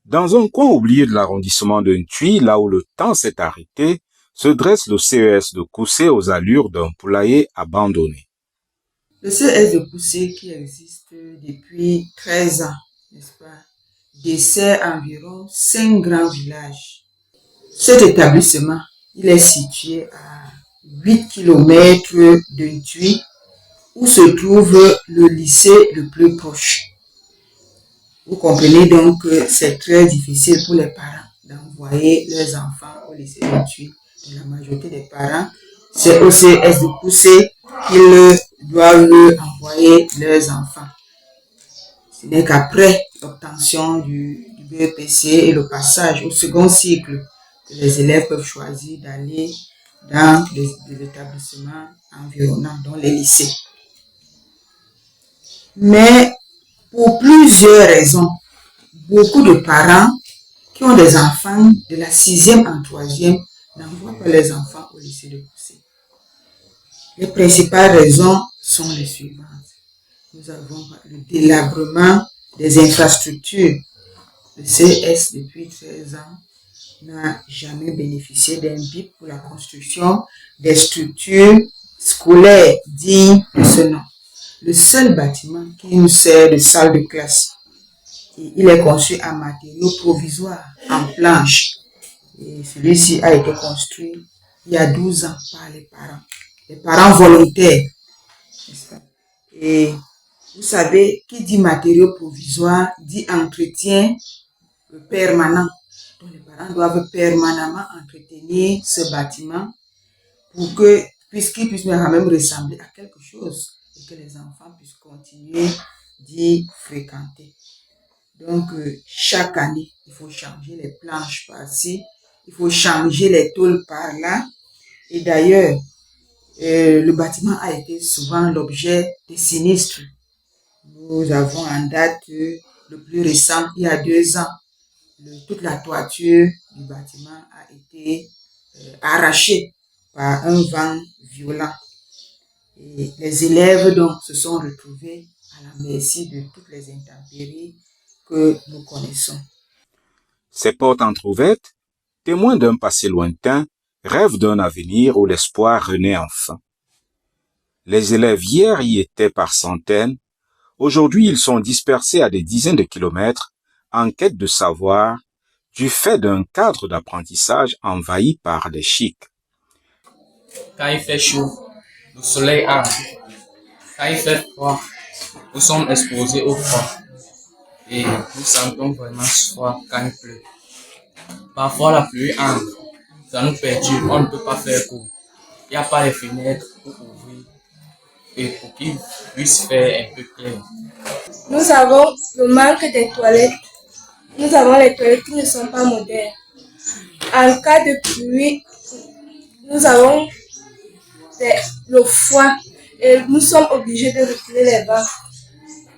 Dans un coin oublié de l'arrondissement de Ntui, là où le temps s'est arrêté, se dresse le CES de Koussé aux allures d'un poulailler abandonné. Le CES de Koussé, qui existe depuis 13 ans, n'est-ce pas, dessert environ 5 grands villages. Cet établissement, il est situé à 8 km de Ntui, où se trouve le lycée le plus proche. Vous comprenez donc que c'est très difficile pour les parents d'envoyer leurs enfants au lycée de Ntui. La majorité des parents, c'est au CES de Koussé qu'ils doivent envoyer leurs enfants. Ce n'est qu'après l'obtention du BEPC et le passage au second cycle que les élèves peuvent choisir d'aller dans les établissements environnants, dont les lycées. Mais pour plusieurs raisons, beaucoup de parents qui ont des enfants de la 6e en 3e n'envoient pas les enfants au lycée de Koussé. Les principales raisons sont les suivantes. Nous avons le délabrement des infrastructures. Le CES, depuis 13 ans, n'a jamais bénéficié d'un BIP pour la construction des structures scolaires dignes de ce nom. Le seul bâtiment qui nous sert de salle de classe, il est conçu en matériaux provisoires, en planches. Et celui-ci a été construit il y a 12 ans par les parents volontaires. Et vous savez, qui dit matériaux provisoires, dit entretien permanent. Donc les parents doivent permanemment entretenir ce bâtiment puisqu'il puisse même ressembler à quelque chose et que les enfants puissent continuer d'y fréquenter. Donc, chaque année, il faut changer les planches par-ci, il faut changer les tôles par-là. Et d'ailleurs, le bâtiment a été souvent l'objet de sinistres. Nous avons en date le plus récent, il y a 2 ans, toute la toiture du bâtiment a été arrachée par un vent violent. Et les élèves donc se sont retrouvés à la merci de toutes les intempéries que nous connaissons. Ces portes entrouvertes, témoins d'un passé lointain, rêvent d'un avenir où l'espoir renaît enfin. Les élèves hier y étaient par centaines, aujourd'hui ils sont dispersés à des dizaines de kilomètres en quête de savoir, du fait d'un cadre d'apprentissage envahi par les chics. Quand il fait chaud, le soleil entre. Quand il fait froid, nous sommes exposés au froid. Et nous sentons vraiment froid quand il pleut. Parfois la pluie entre, ça nous perturbe, on ne peut pas faire court. Il n'y a pas de fenêtres pour ouvrir et pour qu'il puisse faire un peu clair. Nous avons le manque des toilettes. Nous avons les toilettes qui ne sont pas modernes. En cas de pluie, nous avons le froid et nous sommes obligés de reculer les bancs.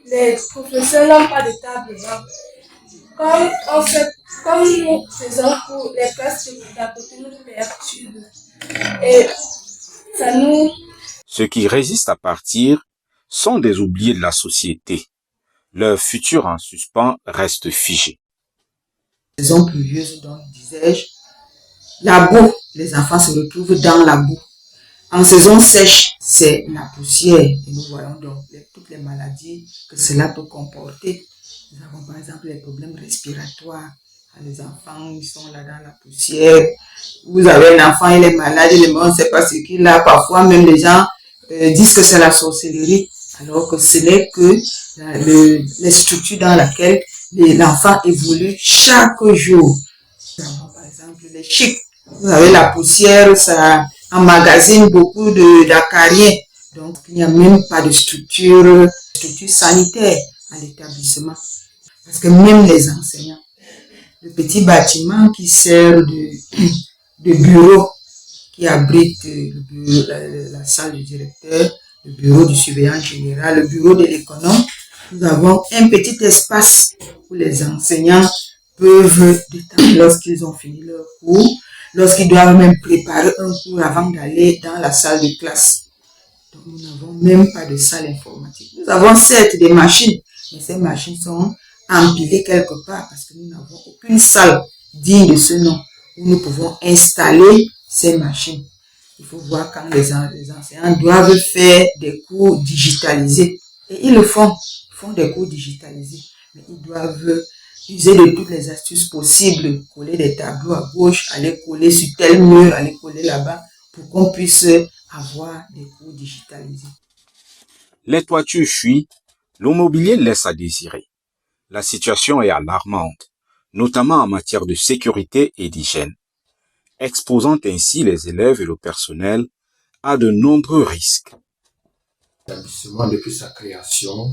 Les professeurs n'ont pas de table banc. Comme nous faisons pour les classes d'à côté, nous perturbe. Et ça nous... Ceux qui résistent à partir sont des oubliés de la société. Leur futur en suspens reste figé. Saison pluvieuse, donc, disais-je, la boue, les enfants se retrouvent dans la boue. En saison sèche, c'est la poussière. Et nous voyons donc toutes les maladies que cela peut comporter. Nous avons par exemple les problèmes respiratoires. Les enfants, ils sont là dans la poussière. Vous avez un enfant, il est malade, on ne sait pas ce qu'il a. Parfois, même les gens disent que c'est la sorcellerie, alors que ce n'est que les structures dans lesquelles l'enfant évolue chaque jour. Nous avons par exemple les chics. Vous avez la poussière, ça emmagasine beaucoup d'acariens. Donc, il n'y a même pas de structure sanitaire à l'établissement. Parce que même les enseignants, le petit bâtiment qui sert de bureau, qui abrite la salle du directeur, le bureau du surveillant général, le bureau de l'économe, nous avons un petit espace où les enseignants peuvent détendre lorsqu'ils ont fini leur cours, lorsqu'ils doivent même préparer un cours avant d'aller dans la salle de classe. Donc, nous n'avons même pas de salle informatique. Nous avons certes des machines, mais ces machines sont empilés quelque part parce que nous n'avons aucune salle digne de ce nom où nous pouvons installer ces machines. Il faut voir quand les enseignants doivent faire des cours digitalisés. Et ils le font. Ils font des cours digitalisés. Mais ils doivent user de toutes les astuces possibles. Coller des tableaux à gauche, aller coller sur tel mur, aller coller là-bas pour qu'on puisse avoir des cours digitalisés. Les toitures fuient, le mobilier laisse à désirer. La situation est alarmante, notamment en matière de sécurité et d'hygiène, exposant ainsi les élèves et le personnel à de nombreux risques. L'établissement, depuis sa création,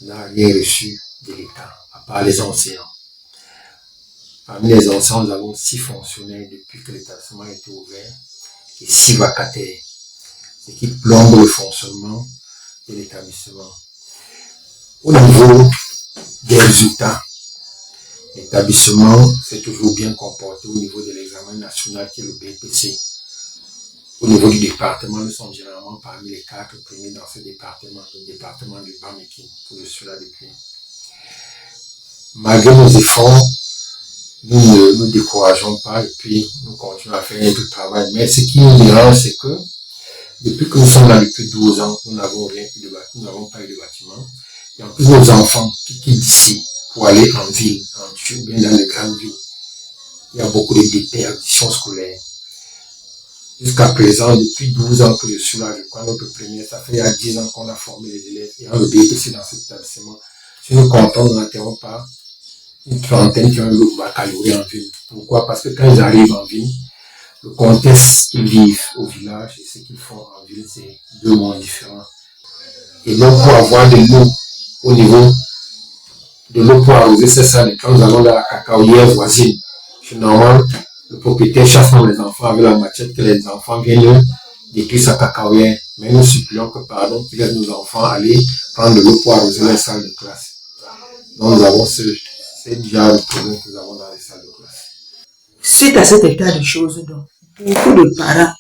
n'a rien reçu de l'État, à part les enseignants. Parmi les enseignants, nous avons 6 fonctionnaires depuis que l'établissement a été ouvert et 6 vacataires, ce qui plombe le fonctionnement de l'établissement. Au niveau des résultats, l'établissement s'est toujours bien comporté au niveau de l'examen national qui est le BPC. Au niveau du département, nous sommes généralement parmi les 4 premiers dans ce département, le département du Bamiki, pour le cela depuis. Malgré nos efforts, nous ne nous décourageons pas et puis nous continuons à faire notre travail. Mais ce qui nous dérange, c'est que depuis que nous sommes là depuis 12 ans, nous n'avons pas eu de bâtiment. Et en plus, nos enfants qui quittent d'ici pour aller en ville, bien dans les grandes villes, il y a beaucoup de déperditions scolaires. Jusqu'à présent, depuis 12 ans que je suis là, je crois notre première, ça fait il y a 10 ans qu'on a formé les élèves et on le BPC dans cet établissement. Si nous comptons, nous n'atteindrons pas une trentaine qui ont eu le baccalauréat en ville. Pourquoi? Parce que quand ils arrivent en ville, le contexte qu'ils vivent au village et ce qu'ils font en ville, c'est 2 mondes différents. Et donc, pour avoir de l'eau au niveau de l'eau pour arroser ces salles, quand nous allons dans la cacaoyère voisine, finalement, le propriétaire chasse les enfants avec la machette que les enfants viennent détruire sa cacaoyère. Mais nous supplions que, pardon, qu'ils laissent nos enfants aller prendre de l'eau pour arroser les salles de classe. Donc, nous avons c'est déjà le problème que nous avons dans les salles de classe. Suite à cet état de choses, donc, beaucoup de parents,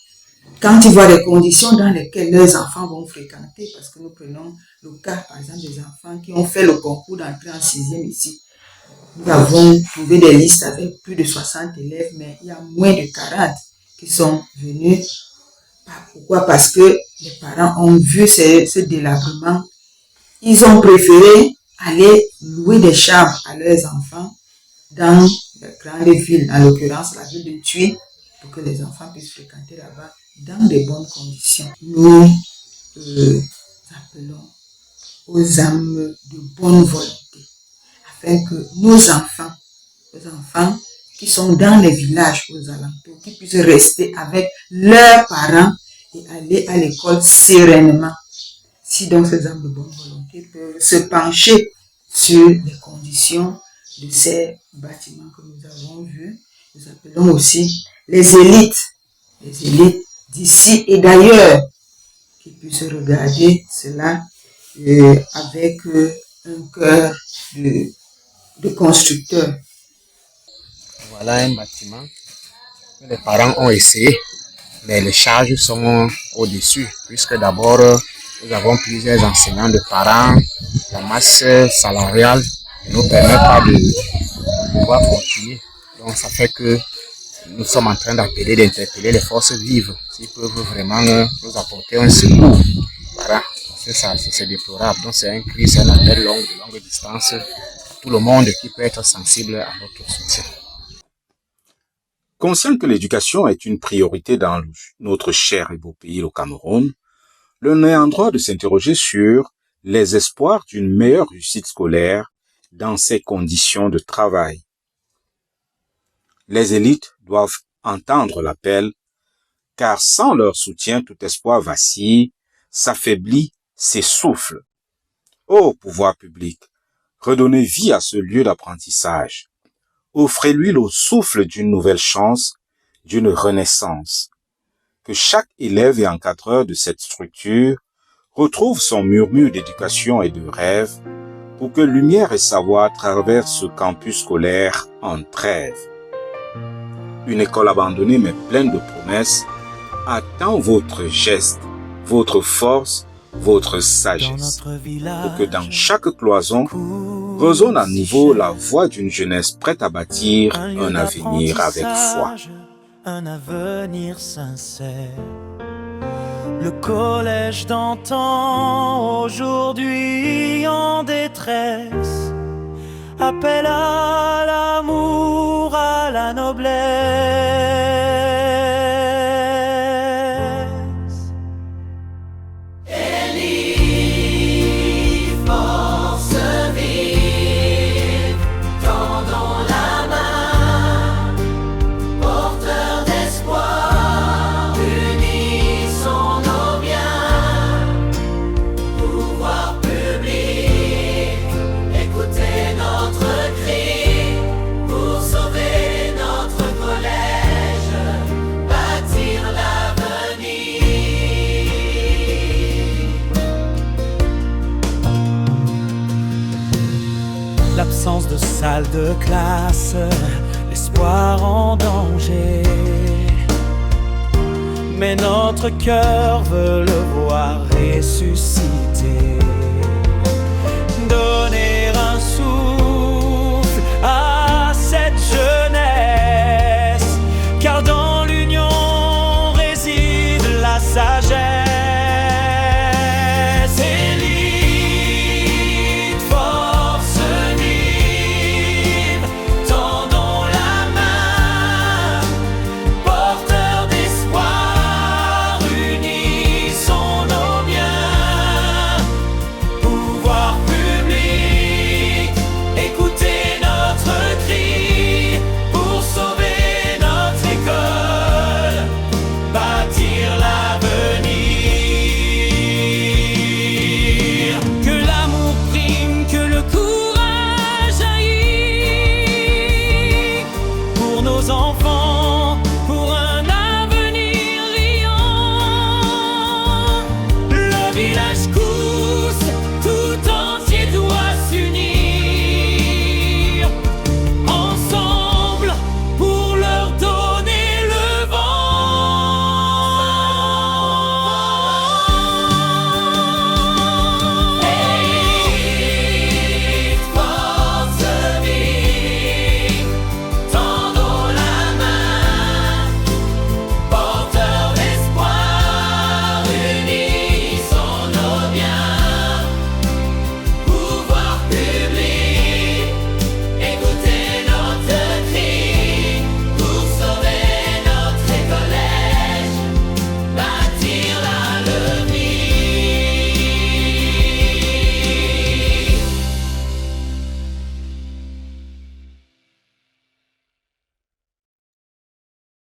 quand ils voient les conditions dans lesquelles leurs enfants vont fréquenter, parce que nous prenons le cas, par exemple, des enfants qui ont fait le concours d'entrée en 6e ici. Nous avons trouvé des listes avec plus de 60 élèves, mais il y a moins de 40 qui sont venus. Pourquoi? Parce que les parents ont vu ce délabrement. Ils ont préféré aller louer des chambres à leurs enfants dans les grandes villes, en l'occurrence la ville de Thuy, pour que les enfants puissent fréquenter là-bas dans de bonnes conditions. Nous appelons aux âmes de bonne volonté, afin que nos enfants qui sont dans les villages aux alentours, qui puissent rester avec leurs parents et aller à l'école sereinement. Si donc ces âmes de bonne volonté peuvent se pencher sur les conditions de ces bâtiments que nous avons vus, nous appelons aussi les élites d'ici et d'ailleurs, qui puissent regarder cela avec un cœur de constructeur. Voilà un bâtiment que les parents ont essayé, mais les charges sont au-dessus, puisque d'abord, nous avons plusieurs enseignants de parents, la masse salariale ne nous permet pas de pouvoir continuer. Donc ça fait que nous sommes en train d'interpeller les forces vives, s'ils peuvent vraiment nous apporter un secours. Voilà, c'est ça, c'est déplorable. Donc c'est un cri, c'est un appel de longue distance à tout le monde qui peut être sensible à notre soutien. Conscient que l'éducation est une priorité dans notre cher et beau pays, le Cameroun, l'on est en droit de s'interroger sur les espoirs d'une meilleure réussite scolaire dans ces conditions de travail. Les élites doivent entendre l'appel, car sans leur soutien, tout espoir vacille, s'affaiblit, s'essouffle. Ô pouvoir public, redonnez vie à ce lieu d'apprentissage. Offrez-lui le souffle d'une nouvelle chance, d'une renaissance. Que chaque élève et encadreur de cette structure retrouve son murmure d'éducation et de rêve pour que lumière et savoir traversent ce campus scolaire en trêve. Une école abandonnée mais pleine de promesses attend votre geste, votre force, votre sagesse, pour que dans chaque cloison, résonne à nouveau la voix d'une jeunesse prête à bâtir un avenir avec foi. Un avenir sincère. Le collège d'antan, aujourd'hui en détresse, appelle à l'amour, à la noblesse. L'absence de salle de classe, l'espoir en danger. Mais notre cœur veut le voir ressusciter.